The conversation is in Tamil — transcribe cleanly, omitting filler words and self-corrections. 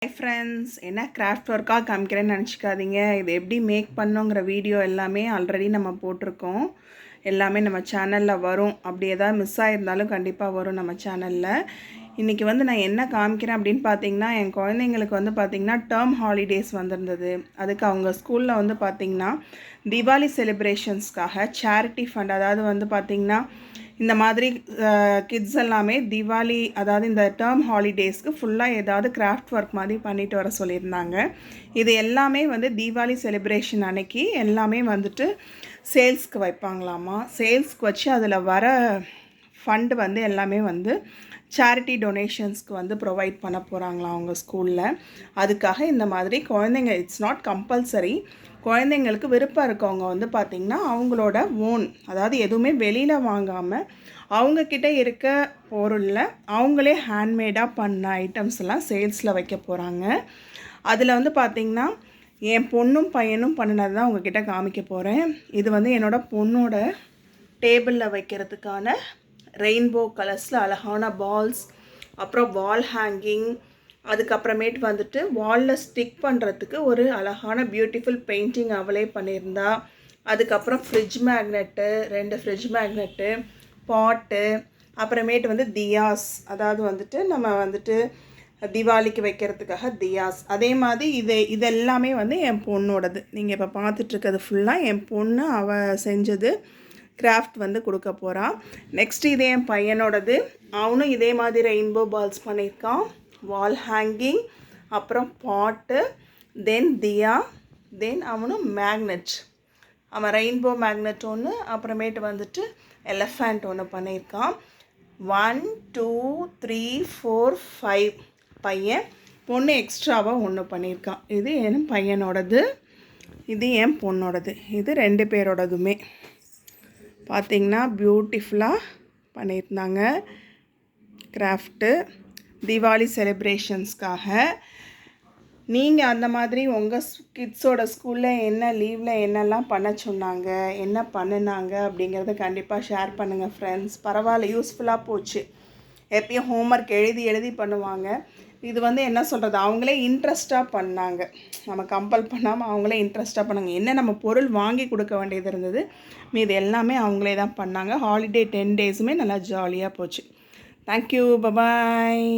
ஹாய் ஃப்ரெண்ட்ஸ், என்ன கிராஃப்ட் ஒர்க்காக காமிக்கிறேன்னு நினச்சிக்காதீங்க. இது எப்படி மேக் பண்ணுங்கிற வீடியோ எல்லாமே ஆல்ரெடி நம்ம போட்டிருக்கோம். எல்லாமே நம்ம சேனலில் வரும். அப்படி எதாவது மிஸ் ஆகிருந்தாலும் கண்டிப்பாக வரும் நம்ம சேனலில். இன்றைக்கி நான் என்ன காமிக்கிறேன் அப்படின்னு பார்த்தீங்கன்னா, என் குழந்தைங்களுக்கு பார்த்திங்கன்னா டேர்ம் ஹாலிடேஸ் வந்திருந்தது. அதுக்கு அவங்க ஸ்கூலில் பார்த்திங்கன்னா தீபாவளி செலிப்ரேஷன்ஸ்க்காக சேரிட்டி ஃபண்ட், அதாவது பார்த்திங்கன்னா இந்த மாதிரி கிட்ஸ் எல்லாமே தீபாவளி, அதாவது இந்த டேர்ம் ஹாலிடேஸ்க்கு ஃபுல்லாக ஏதாவது கிராஃப்ட் ஒர்க் மாதிரி பண்ணிட்டு வர சொல்லியிருந்தாங்க. இது எல்லாமே தீபாவளி செலிப்ரேஷன் அன்னைக்கு எல்லாமே சேல்ஸ்க்கு வைப்பாங்களாமா. சேல்ஸ்க்கு வச்சு அதில் வர ஃபண்டு எல்லாமே சேரிட்டி டொனேஷன்ஸ்க்கு ப்ரொவைட் பண்ண போகிறாங்களாம் அவங்க ஸ்கூலில். அதுக்காக இந்த மாதிரி குழந்தைங்க, இட்ஸ் நாட் கம்பல்சரி, குழந்தைங்களுக்கு விருப்பம் இருக்கவங்க பார்த்திங்கன்னா அவங்களோட ஓன், அதாவது எதுவுமே வெளியில் வாங்காமல் அவங்கக்கிட்ட இருக்க பொருளில் அவங்களே ஹேண்ட்மேடாக பண்ண ஐட்டம்ஸ் எல்லாம் சேல்ஸில் வைக்க போகிறாங்க. அதில் பார்த்திங்கன்னா என் பொண்ணும் பையனும் பண்ணினது தான் உங்ககிட்ட காமிக்க போகிறேன். இது என்னோடய பொண்ணோட டேபிளில் வைக்கிறதுக்கான ரெயின்போ கலர்ஸில் அழகான பால்ஸ், அப்புறம் வால் ஹேங்கிங், அதுக்கப்புறமேட்டு வாலில் ஸ்டிக் பண்ணுறதுக்கு ஒரு அழகான பியூட்டிஃபுல் பெயிண்டிங் அவளே பண்ணியிருந்தா. அதுக்கப்புறம் ஃப்ரிட்ஜ் மேக்னெட்டு, 2 ஃப்ரிட்ஜ் மேக்னெட்டு, பாட்டு, அப்புறமேட்டு தியாஸ், அதாவது நம்ம தீபாவளிக்கு வைக்கிறதுக்காக தியாஸ். அதே மாதிரி இதெல்லாமே என் பொண்ணோடது. நீங்கள் இப்போ பார்த்துட்ருக்கிறது ஃபுல்லாக என் பொண்ணு அவள் செஞ்சது கிராஃப்ட் கொடுக்க போகிறான். நெக்ஸ்ட் இது என் பையனோடது. அவனும் இதே மாதிரி ரெயின்போ பால்ஸ் பண்ணியிருக்கான், வால் ஹேங்கிங், அப்புறம் பாட்டு, தென் தியா, தென் அவனும் மேக்னெட், அவன் ரெயின்போ மேக்னெட் ஒன்று, அப்புறமேட்டு எலஃபண்ட் ஒன்று பண்ணியிருக்கான். 1 2 3 4 5 பையன், பொண்ணு எக்ஸ்ட்ராவாக ஒன்று பண்ணியிருக்கான். இது என் பையனோடது, இது என் பொண்ணோடது. இது 2 பேரோடதுமே பார்த்திங்கன்னா பியூட்டிஃபுல்லாக பண்ணியிருந்தாங்க கிராஃப்ட்டு தீபாவளி செலிப்ரேஷன்ஸ்க்காக. நீங்கள் அந்த மாதிரி உங்கள் கிட்ஸோட ஸ்கூலில் என்ன லீவில் என்னெல்லாம் பண்ண சொன்னாங்க, என்ன பண்ணினாங்க அப்படிங்கிறத கண்டிப்பாக ஷேர் பண்ணுங்கள் ஃப்ரெண்ட்ஸ். பரவாயில்ல, யூஸ்ஃபுல்லாக போச்சு. எப்பயும் ஹோம்ஒர்க் எழுதி பண்ணுவாங்க. இது என்ன சொல்கிறது, அவங்களே இன்ட்ரெஸ்ட்டாக பண்ணாங்க. நம்ம கம்பல் பண்ணாமல் அவங்களே இன்ட்ரெஸ்ட்டாக பண்ணாங்க. என்ன நம்ம பொருள் வாங்கி கொடுக்க வேண்டியது இருந்தது, மீது எல்லாமே அவங்களே தான் பண்ணாங்க. ஹாலிடே 10 டேஸுமே நல்லா ஜாலியாக போச்சு. Thank you, bye bye.